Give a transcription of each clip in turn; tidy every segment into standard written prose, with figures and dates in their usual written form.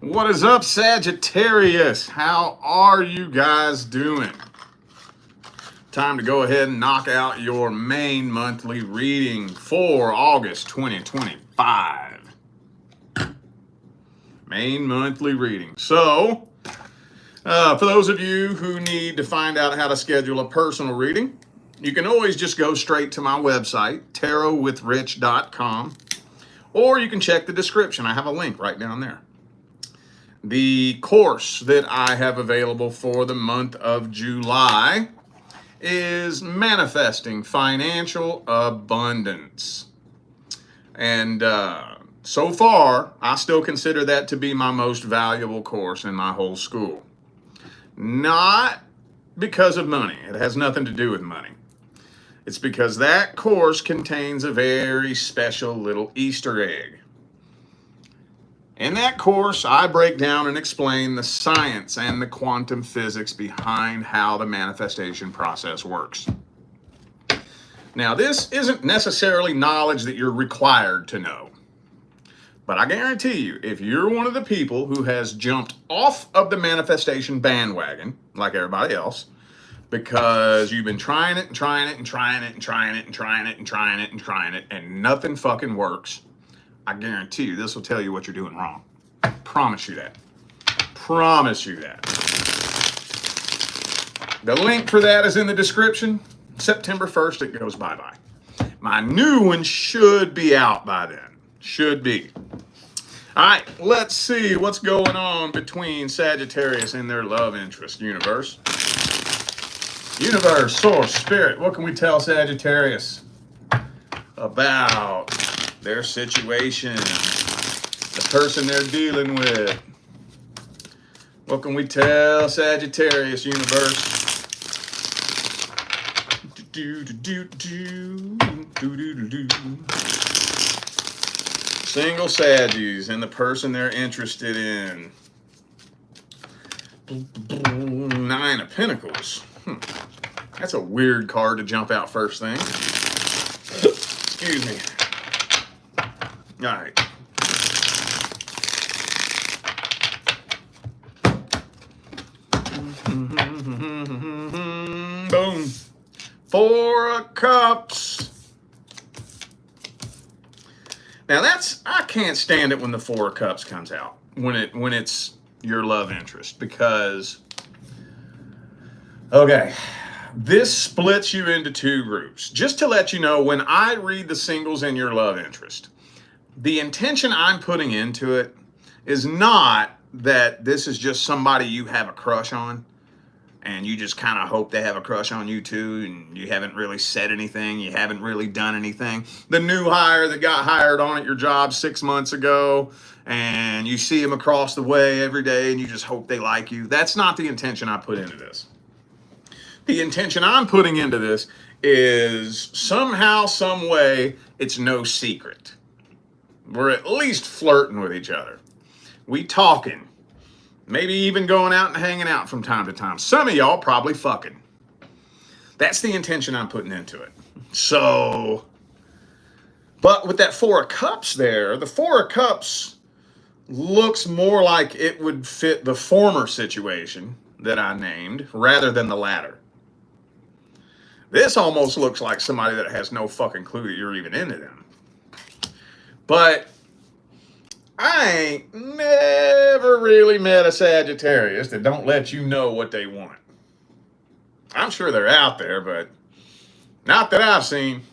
What is up, Sagittarius? How are you guys doing? Time to go ahead and knock out your main monthly reading for August 2025. Main monthly reading. So, for those of you who need to find out how to schedule a personal reading, you can always just go straight to my website, tarotwithrich.com, or you can check the description. I have a link right down there. The course that I have available for the month of July is Manifesting Financial Abundance. And so far, I still consider that to be my most valuable course in my whole school. Not because of money. It has nothing to do with money. It's because that course contains a very special little Easter egg. In that course, I break down and explain the science and the quantum physics behind how the manifestation process works. Now, this isn't necessarily knowledge that you're required to know. But I guarantee you, if you're one of the people who has jumped off of the manifestation bandwagon, like everybody else, because you've been trying it and trying it and trying it and trying it and trying it and trying it and trying it and nothing fucking works, I guarantee you this will tell you what you're doing wrong. Promise you that. Promise you that. The link for that is in the description. September 1st, it goes bye-bye. My new one should be out by then. Should be. All right, let's see what's going on between Sagittarius and their love interest. Universe, source, spirit, what can we tell Sagittarius about their situation, the person they're dealing with? What can we tell Sagittarius, universe? Single Saggies and the person they're interested in. Nine of Pentacles. That's a weird card to jump out first thing. Excuse me. All right. Boom. Four of Cups. Now I can't stand it when the Four of Cups comes out, when it's your love interest, because, okay, this splits you into two groups. Just to let you know, when I read the singles in your love interest, the intention I'm putting into it is not that this is just somebody you have a crush on and you just kind of hope they have a crush on you too, and you haven't really said anything, you haven't really done anything. The new hire that got hired on at your job 6 months ago, and you see them across the way every day and you just hope they like you. That's not the intention I put into this. The intention I'm putting into this is somehow, some way, it's no secret. We're at least flirting with each other. We talking. Maybe even going out and hanging out from time to time. Some of y'all probably fucking. That's the intention I'm putting into it. So, but with that Four of Cups there, the Four of Cups looks more like it would fit the former situation that I named rather than the latter. This almost looks like somebody that has no fucking clue that you're even into them. But I ain't never really met a Sagittarius that don't let you know what they want. I'm sure they're out there, but not that I've seen.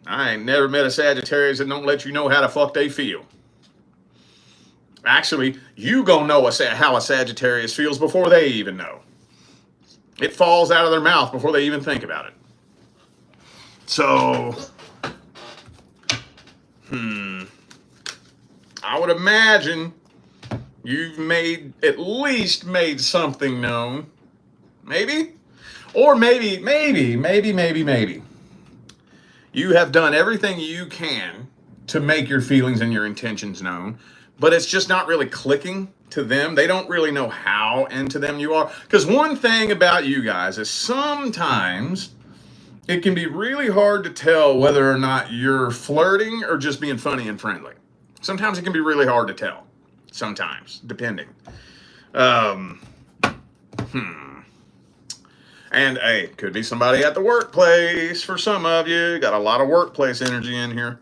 I ain't never met a Sagittarius that don't let you know how the fuck they feel. Actually, you gonna know how a Sagittarius feels before they even know. It falls out of their mouth before they even think about it. So, I would imagine you've at least made something known. Maybe? Or maybe. You have done everything you can to make your feelings and your intentions known, but it's just not really clicking to them. They don't really know how into them you are. Because one thing about you guys is sometimes it can be really hard to tell whether or not you're flirting or just being funny and friendly. Sometimes it can be really hard to tell. Sometimes, depending. And hey, could be somebody at the workplace for some of you. Got a lot of workplace energy in here.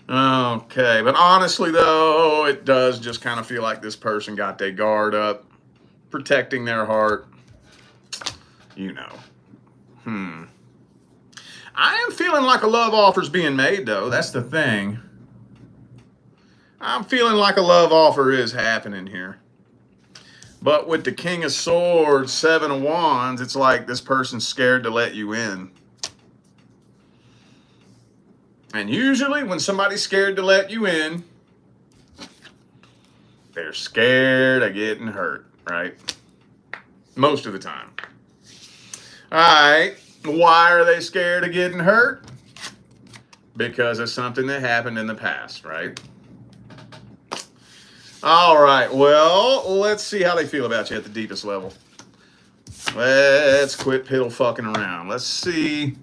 Okay, but honestly though, it does just kind of feel like this person got their guard up, protecting their heart. You know. I am feeling like a love offer's being made though. That's the thing. I'm feeling like a love offer is happening here. But with the King of Swords, Seven of Wands, it's like this person's scared to let you in. And usually when somebody's scared to let you in, they're scared of getting hurt, right? Most of the time. All right. Why are they scared of getting hurt? Because of something that happened in the past, right? All right, well, let's see how they feel about you at the deepest level. Let's quit piddle fucking around. Let's see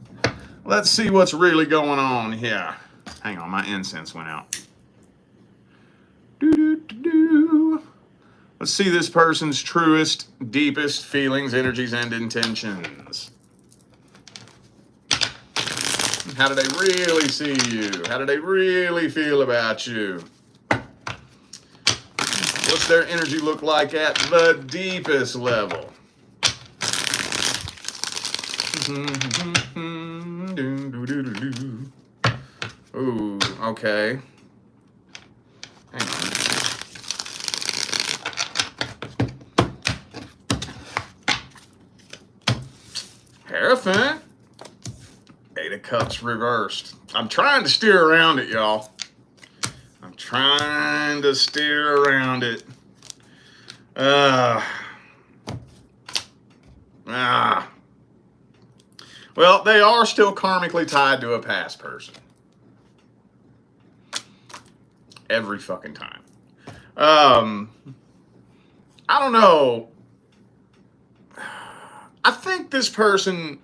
what's really going on here. Hang on, my incense went out. Let's see this person's truest, deepest feelings, energies, and intentions. How do they really see you? How do they really feel about you? What's their energy look like at the deepest level? Ooh, okay. Hang on. Hierophant. Eight of Cups reversed. I'm trying to steer around it, y'all. I'm trying to steer around it. Well, they are still karmically tied to a past person. Every fucking time. I don't know. I think this person,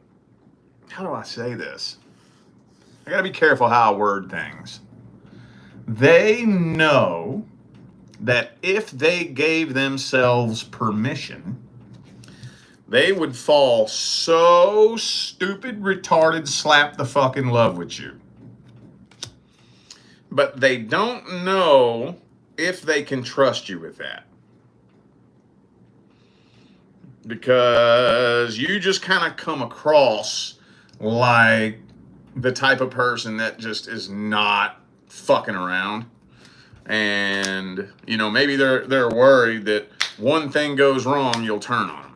how do I say this? I gotta be careful how I word things. They know that if they gave themselves permission, they would fall so stupid, retarded, slap the fuck in love with you. But they don't know if they can trust you with that. Because you just kind of come across like the type of person that just is not fucking around. And, you know, maybe they're worried that one thing goes wrong, you'll turn on them.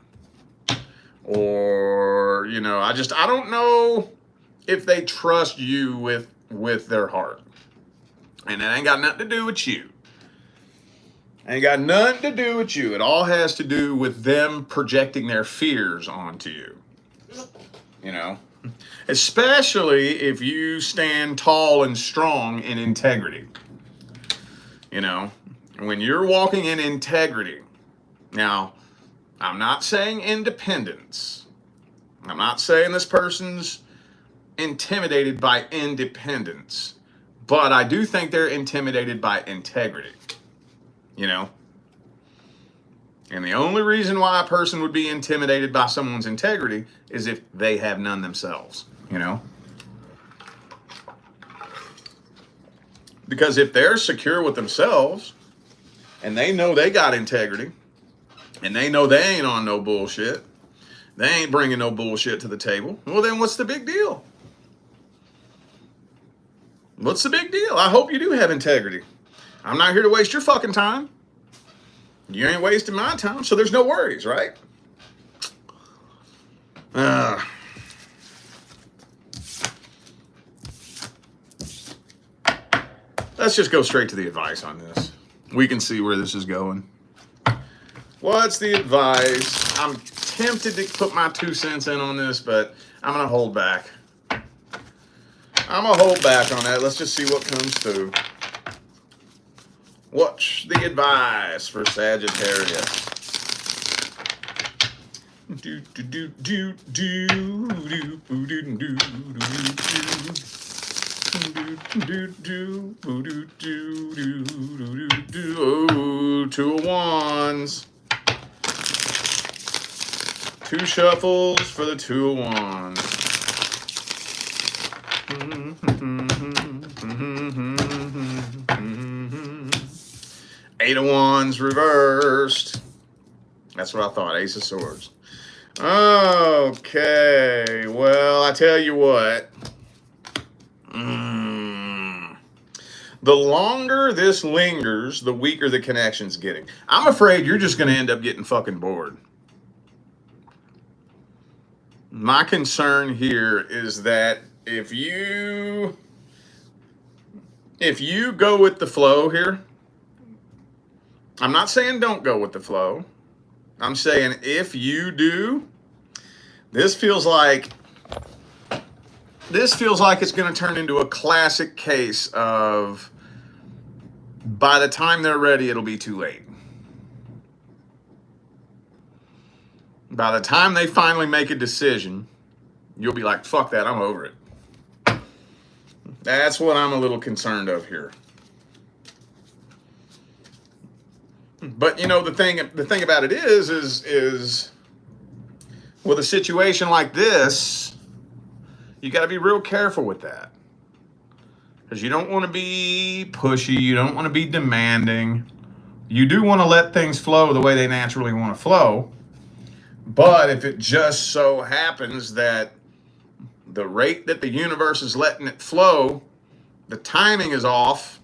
Or, you know, I don't know if they trust you with their heart. And it ain't got nothing to do with you. Ain't got nothing to do with you. It all has to do with them projecting their fears onto you. You know? Especially if you stand tall and strong in integrity. You know? When you're walking in integrity. Now, I'm not saying independence. I'm not saying this person's intimidated by independence. But I do think they're intimidated by integrity. You know? And the only reason why a person would be intimidated by someone's integrity is if they have none themselves. You know? Because if they're secure with themselves, and they know they got integrity, and they know they ain't on no bullshit, they ain't bringing no bullshit to the table, well then what's the big deal? What's the big deal? I hope you do have integrity. I'm not here to waste your fucking time. You ain't wasting my time, so there's no worries, right? Let's just go straight to the advice on this. We can see where this is going. What's the advice? I'm tempted to put my 2 cents in on this, but I'm going to hold back. I'm going to hold back on that. Let's just see what comes through. What's the advice for Sagittarius? Oh, two of wands. Two shuffles for the two of wands. Eight of wands reversed. That's what I thought. Ace of swords. Okay. Well, I tell you what. The longer this lingers, the weaker the connection's getting. I'm afraid you're just going to end up getting fucking bored. My concern here is that if you go with the flow here, I'm not saying don't go with the flow. I'm saying if you do, this feels like it's going to turn into a classic case of by the time they're ready, it'll be too late. By the time they finally make a decision, you'll be like, fuck that, I'm over it. That's what I'm a little concerned of here. But you know, the thing about it is with a situation like this, you got to be real careful with that. Because you don't want to be pushy, you don't want to be demanding. You do want to let things flow the way they naturally want to flow. But if it just so happens that the rate that the universe is letting it flow, the timing is off.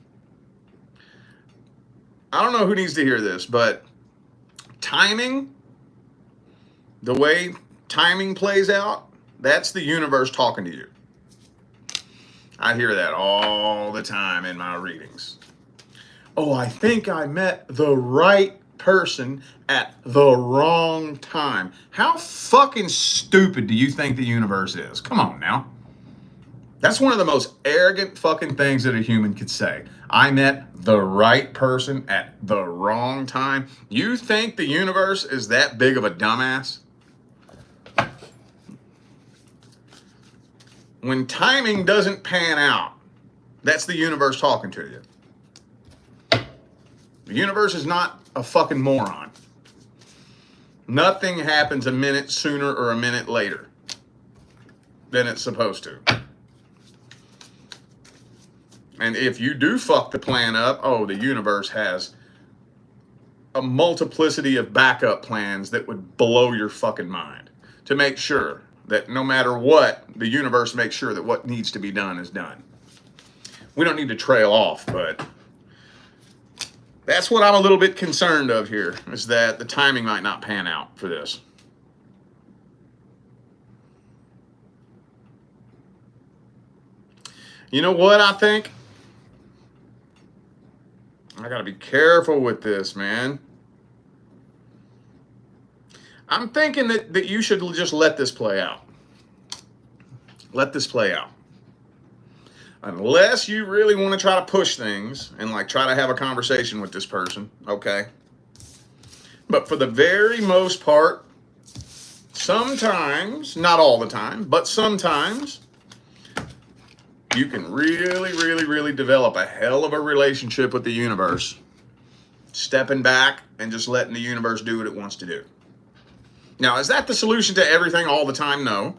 I don't know who needs to hear this, but timing, the way timing plays out, that's the universe talking to you. I hear that all the time in my readings. Oh, I think I met the right person at the wrong time. How fucking stupid do you think the universe is? Come on now. That's one of the most arrogant fucking things that a human could say. I met the right person at the wrong time. You think the universe is that big of a dumbass? When timing doesn't pan out, that's the universe talking to you. The universe is not a fucking moron. Nothing happens a minute sooner or a minute later than it's supposed to. And if you do fuck the plan up, oh, the universe has a multiplicity of backup plans that would blow your fucking mind to make sure that no matter what, the universe makes sure that what needs to be done is done. We don't need to trail off, but that's what I'm a little bit concerned of here, is that the timing might not pan out for this. You know what I think? I gotta be careful with this, man. I'm thinking that you should just let this play out. Let this play out. Unless you really want to try to push things and like try to have a conversation with this person, okay? But for the very most part, sometimes, not all the time, but sometimes, you can really develop a hell of a relationship with the universe, stepping back and just letting the universe do what it wants to do. Now, is that the solution to everything all the time? No.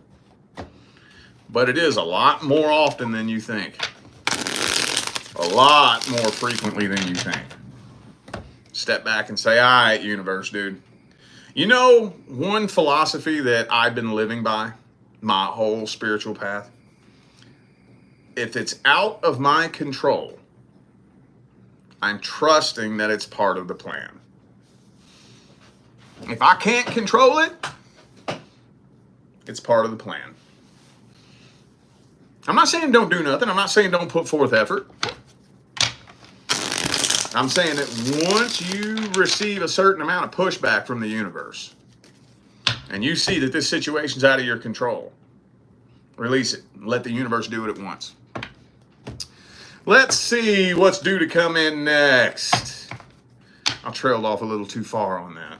But it is a lot more often than you think. A lot more frequently than you think. Step back and say, all right, universe, dude. You know, one philosophy that I've been living by my whole spiritual path? If it's out of my control, I'm trusting that it's part of the plan. If I can't control it, it's part of the plan. I'm not saying don't do nothing. I'm not saying don't put forth effort. I'm saying that once you receive a certain amount of pushback from the universe, and you see that this situation's out of your control, release it. Let the universe do what it wants. Let's see what's due to come in next. I trailed off a little too far on that.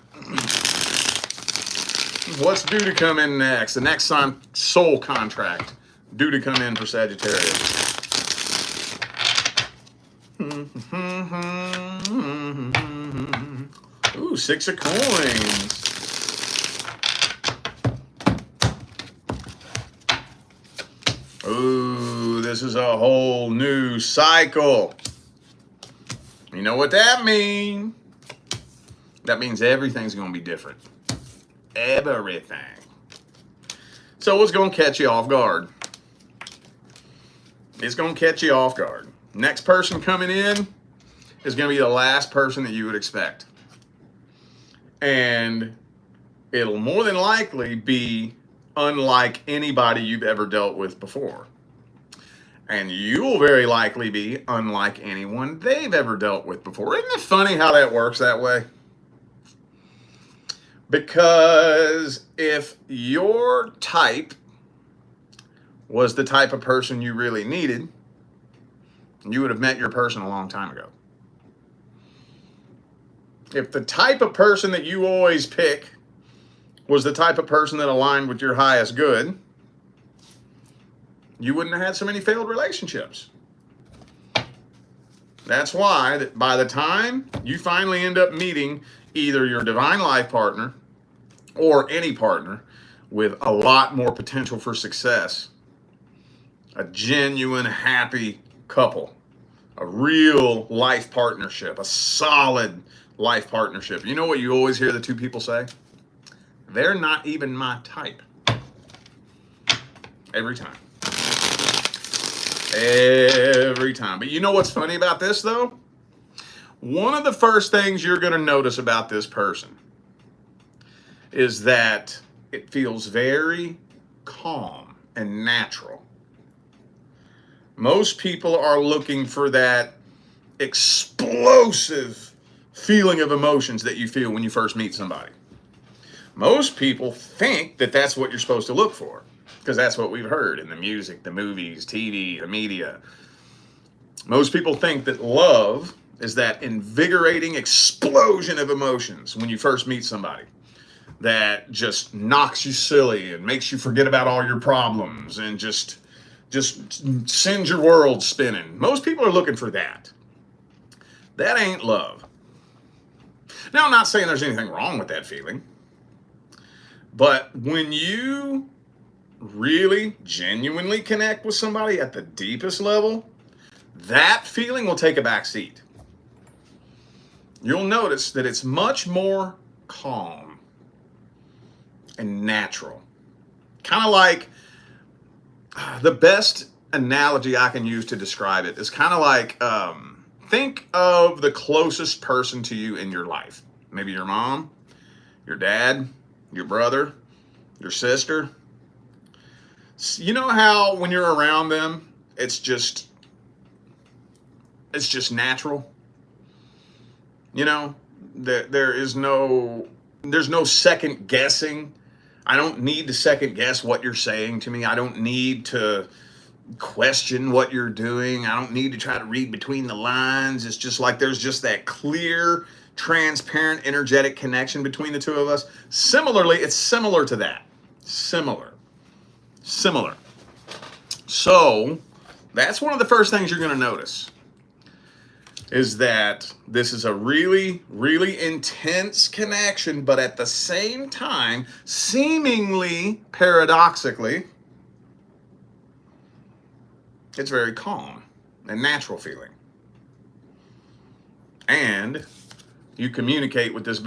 What's due to come in next? The next soul contract due to come in for Sagittarius. 6 of coins. Ooh, this is a whole new cycle. You know what that means? That means everything's going to be different. Everything. So what's going to catch you off guard? It's going to catch you off guard. Next person coming in is going to be the last person that you would expect. And it'll more than likely be unlike anybody you've ever dealt with before. And you'll very likely be unlike anyone they've ever dealt with before. Isn't it funny how that works that way? Because if your type was the type of person you really needed, you would have met your person a long time ago. If the type of person that you always pick was the type of person that aligned with your highest good, you wouldn't have had so many failed relationships. That's why that by the time you finally end up meeting either your divine life partner or any partner with a lot more potential for success, a genuine, happy couple, a real life partnership, a solid life partnership. You know what you always hear the two people say? They're not even my type. Every time. Every time. But you know what's funny about this, though? One of the first things you're going to notice about this person is that it feels very calm and natural. Most people are looking for that explosive feeling of emotions that you feel when you first meet somebody. Most people think that that's what you're supposed to look for, because that's what we've heard in the music, the movies, TV, the media. Most people think that love is that invigorating explosion of emotions when you first meet somebody that just knocks you silly and makes you forget about all your problems and just sends your world spinning. Most people are looking for that. That ain't love. Now, I'm not saying there's anything wrong with that feeling, but when you really genuinely connect with somebody at the deepest level, that feeling will take a back seat. You'll notice that it's much more calm and natural. Kind of like the best analogy I can use to describe it is kind of like, think of the closest person to you in your life. Maybe your mom, your dad, your brother, your sister. You know how when you're around them, it's just natural. You know, there's no second guessing. I don't need to second guess what you're saying to me. I don't need to question what you're doing. I don't need to try to read between the lines. It's just like there's just that clear, transparent, energetic connection between the two of us. Similarly, it's similar to that. Similar. So that's one of the first things you're going to notice, is that this is a really, really intense connection, but at the same time, seemingly paradoxically, it's very calm and natural feeling. And you communicate with this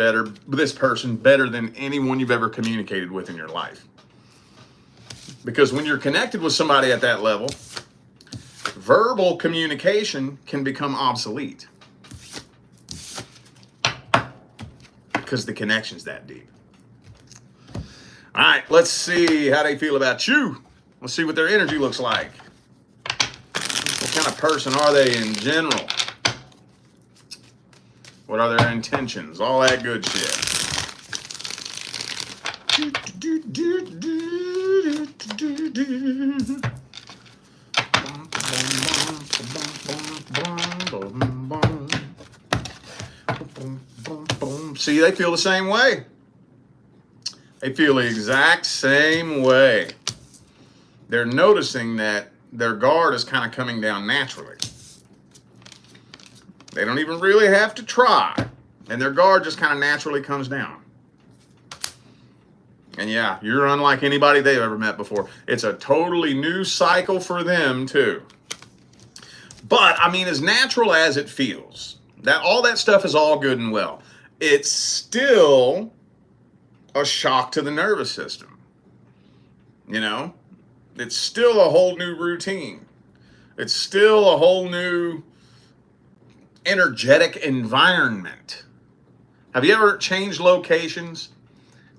person better than anyone you've ever communicated with in your life. Because when you're connected with somebody at that level, verbal communication can become obsolete because the connection's that deep. All right, let's see how they feel about you. Let's see what their energy looks like. What kind of person are they in general? What are their intentions? All that good shit. See, they feel the same way. They feel the exact same way. They're noticing that their guard is kind of coming down naturally. They don't even really have to try. and their guard just kind of naturally comes down. And yeah, you're unlike anybody they've ever met before. It's a totally new cycle for them too. But I mean, as natural as it feels, that all that stuff is all good and well. It's still a shock to the nervous system. You know, it's still a whole new routine. It's still a whole new energetic environment. Have you ever changed locations?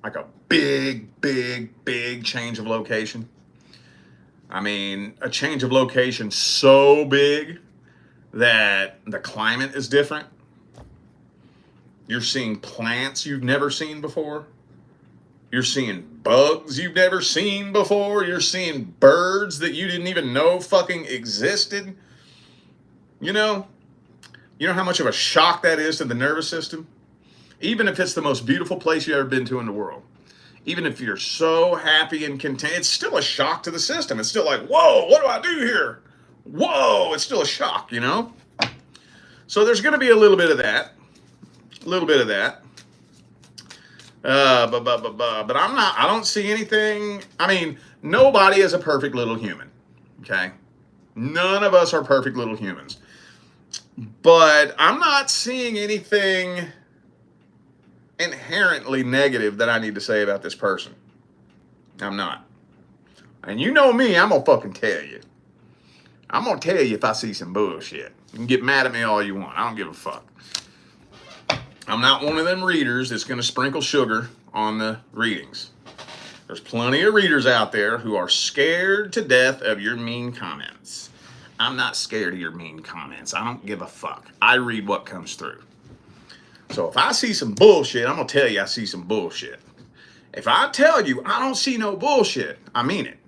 Like a big change of location? I mean, a change of location so big that the climate is different. You're seeing plants you've never seen before. You're seeing bugs you've never seen before. You're seeing birds that you didn't even know fucking existed. You know how much of a shock that is to the nervous system? Even if it's the most beautiful place you've ever been to in the world. Even if you're so happy and content, it's still a shock to the system. It's still like, whoa, what do I do here? Whoa, it's still a shock, you know? So there's going to be a little bit of that. A little bit of that. But I don't see anything. I mean, nobody is a perfect little human, okay? None of us are perfect little humans. But I'm not seeing anything inherently negative that I need to say about this person. I'm not. And you know me, I'm gonna fucking tell you. I'm gonna tell you if I see some bullshit. You can get mad at me all you want. I don't give a fuck. I'm not one of them readers that's gonna sprinkle sugar on the readings. There's plenty of readers out there who are scared to death of your mean comments. I'm not scared of your mean comments. I don't give a fuck. I read what comes through. So if I see some bullshit, I'm going to tell you I see some bullshit. If I tell you I don't see no bullshit, I mean it.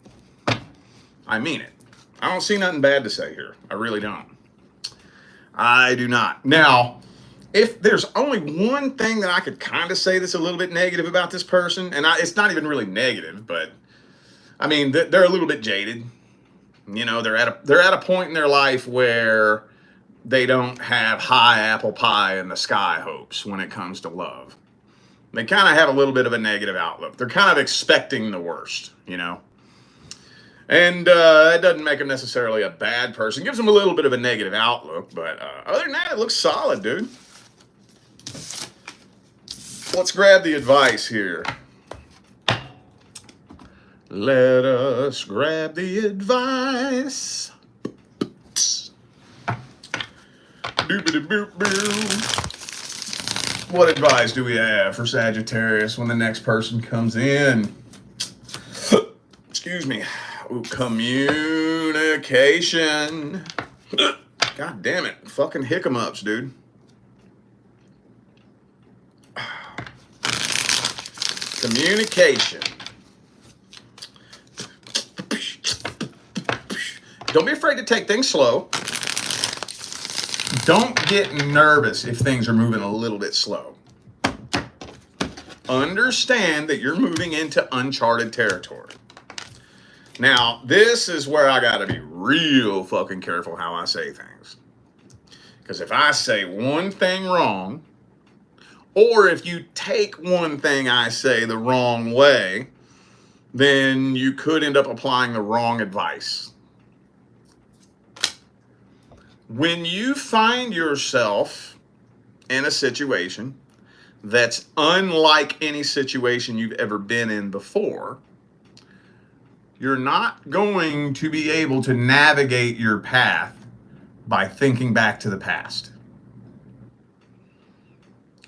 I mean it. I don't see nothing bad to say here. I really don't. I do not. Now, if there's only one thing that I could kind of say that's a little bit negative about this person, and it's not even really negative, but I mean, they're a little bit jaded. You know, they're at a point in their life where they don't have high apple pie in the sky hopes when it comes to love. They kind of have a little bit of a negative outlook. They're kind of expecting the worst, you know. And that doesn't make them necessarily a bad person. It gives them a little bit of a negative outlook, but other than that, it looks solid, dude. Let's grab the advice here. Let us grab the advice. What advice do we have for Sagittarius when the next person comes in? Excuse me. Ooh, communication. God damn it. Fucking hiccups, dude. Communication. Don't be afraid to take things slow. Don't get nervous if things are moving a little bit slow. Understand that you're moving into uncharted territory. Now, this is where I gotta be real fucking careful how I say things. Because if I say one thing wrong, or if you take one thing I say the wrong way, then you could end up applying the wrong advice. When you find yourself in a situation that's unlike any situation you've ever been in before, you're not going to be able to navigate your path by thinking back to the past.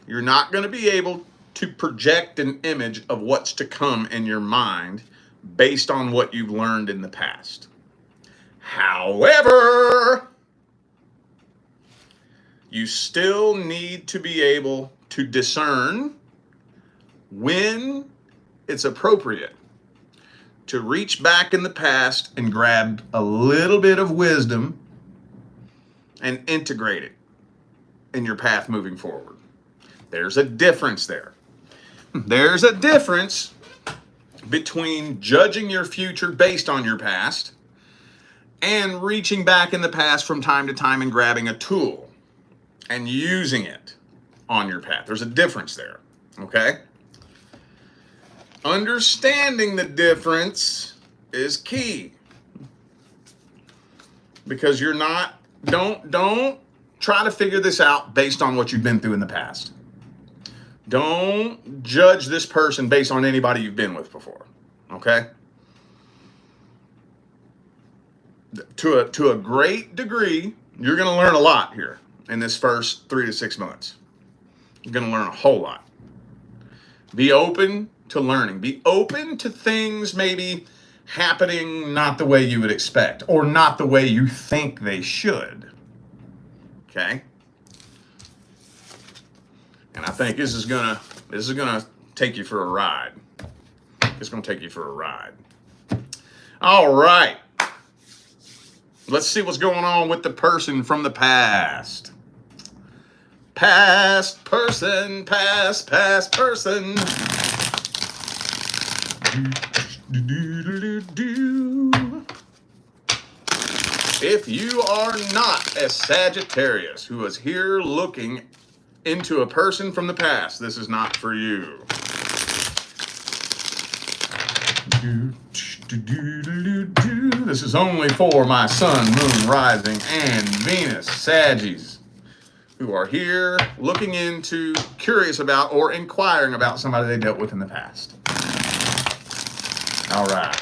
You're not going to be able to project an image of what's to come in your mind based on what you've learned in the past. However, you still need to be able to discern when it's appropriate to reach back in the past and grab a little bit of wisdom and integrate it in your path moving forward. There's a difference there. There's a difference between judging your future based on your past and reaching back in the past from time to time and grabbing a tool and using it on your path. There's a difference there, okay? Understanding the difference is key, because you're not, don't try to figure this out based on what you've been through in the past. Don't judge this person based on anybody you've been with before, okay? To a great degree, you're going to learn a lot here in this first 3 to 6 months. You're going to learn a whole lot. Be open to learning. Be open to things maybe happening not the way you would expect, or not the way you think they should. Okay? And I think this is gonna take you for a ride. It's gonna take you for a ride. All right. Let's see what's going on with the person from the past. Past person, past person. If you are not a Sagittarius who is here looking into a person from the past, this is not for you. This is only for my sun, moon, rising, and Venus Saggies who are here looking into, curious about, or inquiring about somebody they dealt with in the past. All right.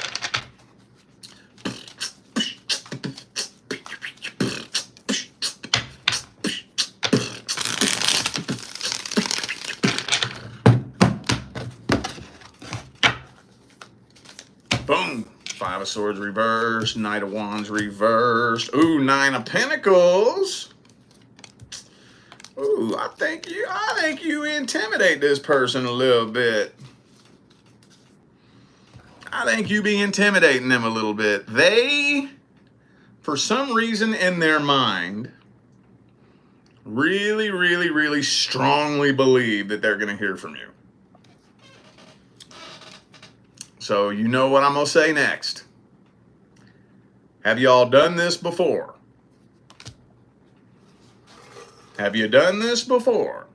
Boom. 5 of Swords reversed. Knight of Wands reversed. Ooh, 9 of Pentacles. Ooh, I think you intimidate this person a little bit. I think you be intimidating them a little bit. They, for some reason in their mind, really, really, really strongly believe that they're going to hear from you. So you know what I'm going to say next. Have you all done this before? Have you done this before?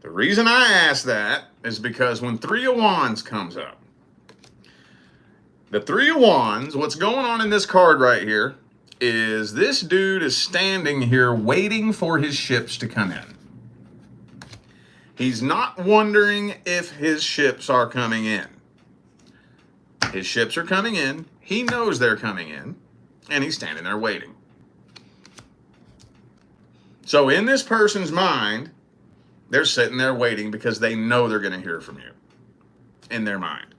The reason I ask that is because when 3 of Wands comes up, the 3 of Wands, what's going on in this card right here is this dude is standing here waiting for his ships to come in. He's not wondering if his ships are coming in. His ships are coming in. He knows they're coming in, and he's standing there waiting. So in this person's mind, they're sitting there waiting because they know they're going to hear from you in their mind.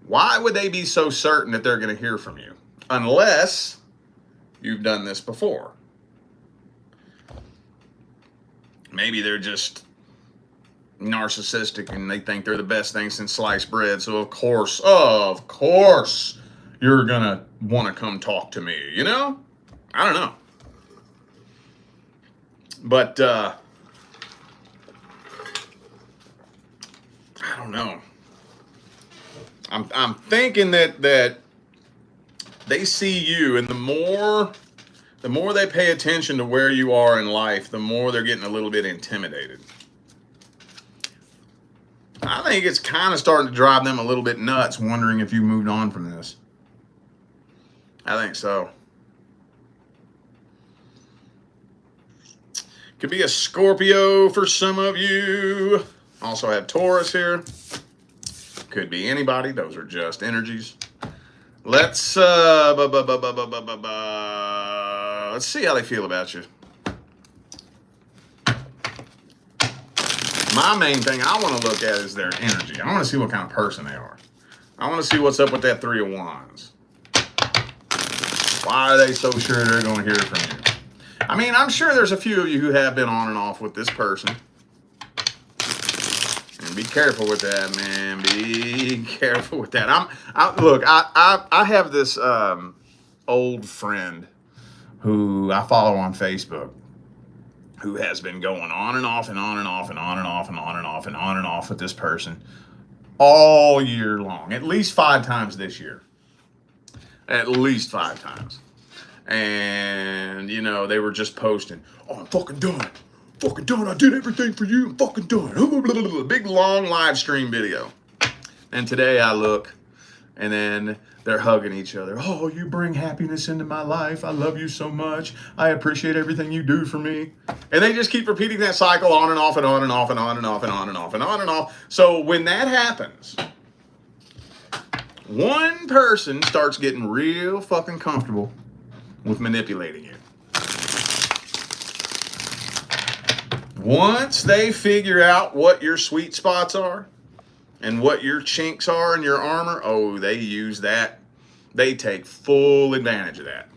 Why would they be so certain that they're going to hear from you? Unless you've done this before. Maybe they're just narcissistic and they think they're the best thing since sliced bread. So of course, you're going to want to come talk to me, you know? I don't know. But, I don't know. I'm thinking that they see you, and the more they pay attention to where you are in life, the more they're getting a little bit intimidated. I think it's kind of starting to drive them a little bit nuts, wondering if you moved on from this. I think so. Could be a Scorpio for some of you. Also have Taurus here. Could be anybody. Those are just energies. Let's see how they feel about you. My main thing I want to look at is their energy. I want to see what kind of person they are. I want to see what's up with that 3 of Wands. Why are they so sure they're going to hear from you? I mean, I'm sure there's a few of you who have been on and off with this person. And be careful with that, man. Be careful with that. Look, I have this old friend who I follow on Facebook, who has been going on and off and on and off and on and off and on and off and on and off with this person all year long. At least 5 times this year. At least 5 times. And, you know, they were just posting, oh, I'm fucking done. Fucking done. I did everything for you. I'm fucking done. Big, long live stream video. And today I look, and then they're hugging each other. Oh, you bring happiness into my life. I love you so much. I appreciate everything you do for me. And they just keep repeating that cycle on and off and on and off and on and off and on and off and on and off. So when that happens, one person starts getting real fucking comfortable with manipulating you. Once they figure out what your sweet spots are and what your chinks are in your armor, oh, they use that. They take full advantage of that.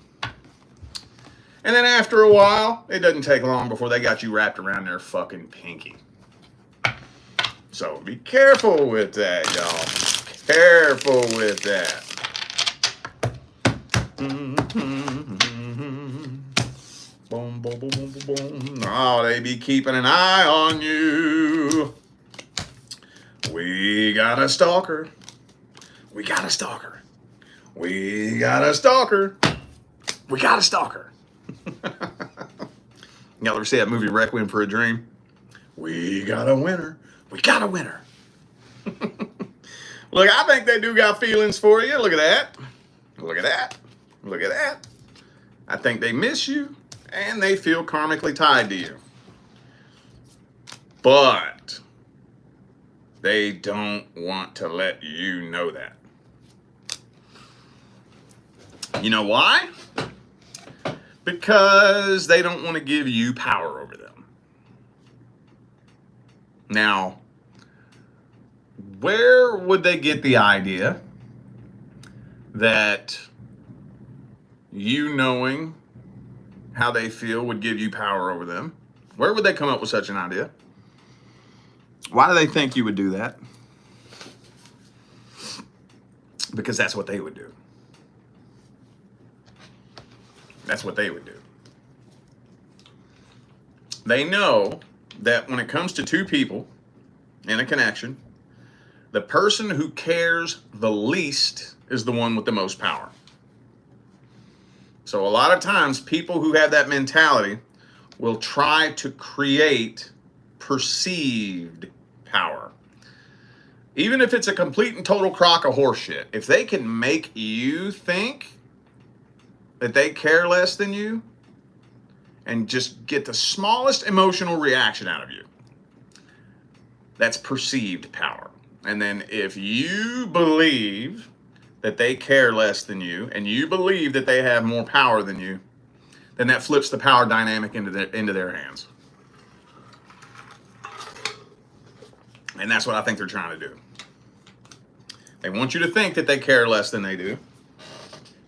And then after a while, it doesn't take long before they got you wrapped around their fucking pinky. So be careful with that, y'all. Careful with that. Boom, boom, boom, boom, boom, boom. Oh, they be keeping an eye on you. We got a stalker. We got a stalker. We got a stalker. We got a stalker. Y'all ever see that movie Requiem for a Dream? We got a winner. We got a winner. Look, I think they do got feelings for you. Look at that. Look at that. Look at that. I think they miss you. And they feel karmically tied to you. But they don't want to let you know that. You know why? Because they don't want to give you power over them. Now, where would they get the idea that you knowing how they feel would give you power over them? Where would they come up with such an idea? Why do they think you would do that? Because that's what they would do. That's what they would do. They know that when it comes to two people in a connection, the person who cares the least is the one with the most power. So a lot of times, people who have that mentality will try to create perceived power. Even if it's a complete and total crock of horseshit, if they can make you think that they care less than you and just get the smallest emotional reaction out of you, that's perceived power. And then if you believe that they care less than you, and you believe that they have more power than you, then that flips the power dynamic into their hands. And that's what I think they're trying to do. They want you to think that they care less than they do,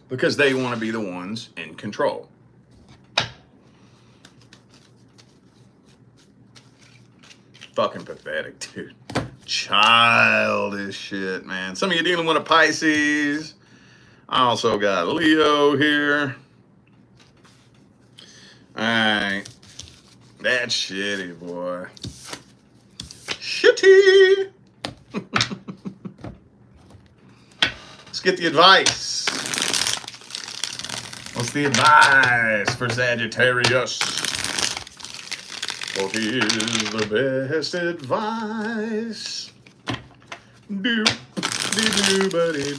because they want to be the ones in control. Fucking pathetic, dude. Childish shit, man. Some of you dealing with a Pisces. I also got Leo here. Alright. That's shitty, boy. Shitty! Let's get the advice. What's the advice for Sagittarius? What is the best advice? Do, do, buddy,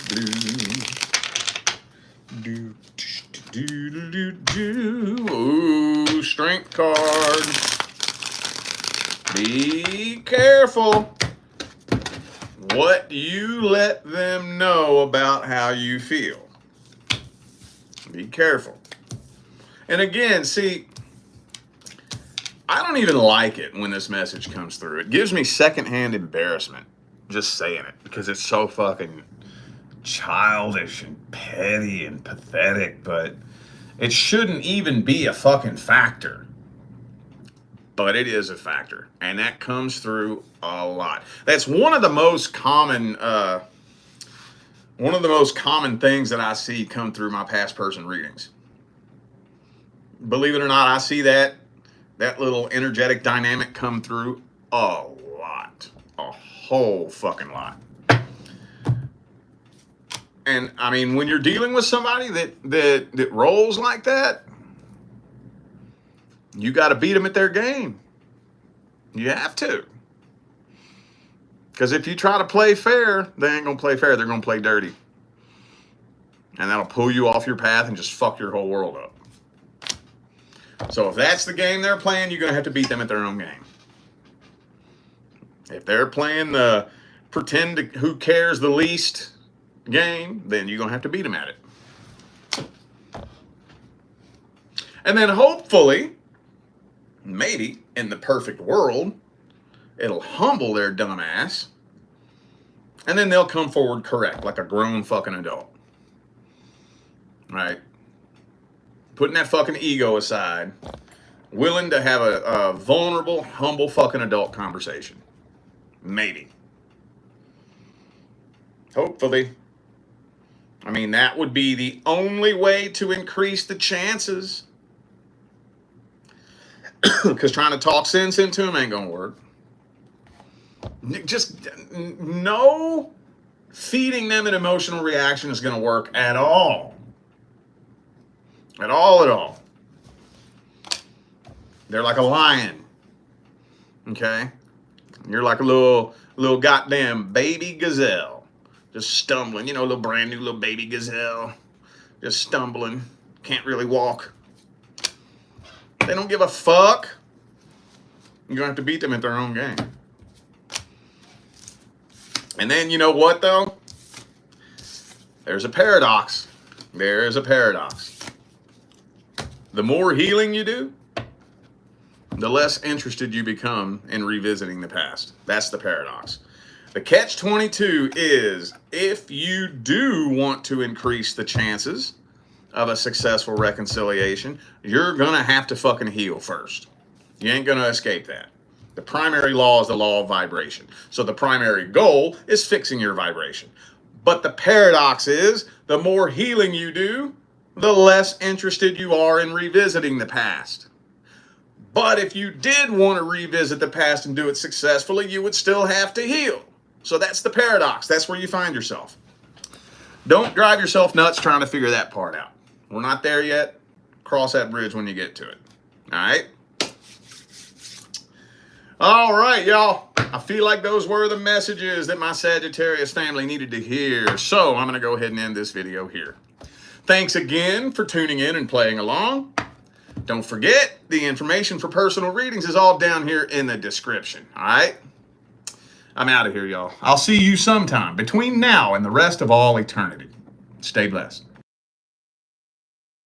do. Do. Ooh, strength card. Be careful what you let them know about how you feel. Be careful. And again, see, I don't even like it when this message comes through. It gives me secondhand embarrassment just saying it, because it's so fucking childish and petty and pathetic, but it shouldn't even be a fucking factor. But it is a factor, and that comes through a lot. That's one of the most common things that I see come through my past person readings. Believe it or not, I see that little energetic dynamic come through a lot. A whole fucking lot. And I mean, when you're dealing with somebody that rolls like that, you got to beat them at their game. You have to. Because if you try to play fair, they ain't going to play fair. They're going to play dirty. And that'll pull you off your path and just fuck your whole world up. So if that's the game they're playing, you're going to have to beat them at their own game. If they're playing the pretend to, who cares the least game, then you're going to have to beat them at it. And then hopefully, maybe in the perfect world, it'll humble their dumb ass. And then they'll come forward correct, like a grown fucking adult. Right? Putting that fucking ego aside, willing to have a vulnerable, humble fucking adult conversation. Maybe. Hopefully. I mean, that would be the only way to increase the chances. Because trying to talk sense into them ain't going to work. Just no feeding them an emotional reaction is going to work at all. At all. They're like a lion. Okay? You're like a little goddamn baby gazelle. Just stumbling. You know, a little brand new little baby gazelle. Just stumbling. Can't really walk. They don't give a fuck. You're going to have to beat them at their own game. And then, you know what, though? There's a paradox. There is a paradox. The more healing you do, the less interested you become in revisiting the past. That's the paradox. The catch-22 is, if you do want to increase the chances of a successful reconciliation, you're going to have to fucking heal first. You ain't going to escape that. The primary law is the law of vibration. So the primary goal is fixing your vibration. But the paradox is, the more healing you do, the less interested you are in revisiting the past. But if you did want to revisit the past and do it successfully, you would still have to heal. So that's the paradox. That's where you find yourself. Don't drive yourself nuts trying to figure that part out. We're not there yet. Cross that bridge when you get to it. All right? All right, y'all. I feel like those were the messages that my Sagittarius family needed to hear. So I'm going to go ahead and end this video here. Thanks again for tuning in and playing along. Don't forget, the information for personal readings is all down here in the description. All right? I'm out of here, y'all. I'll see you sometime between now and the rest of all eternity. Stay blessed.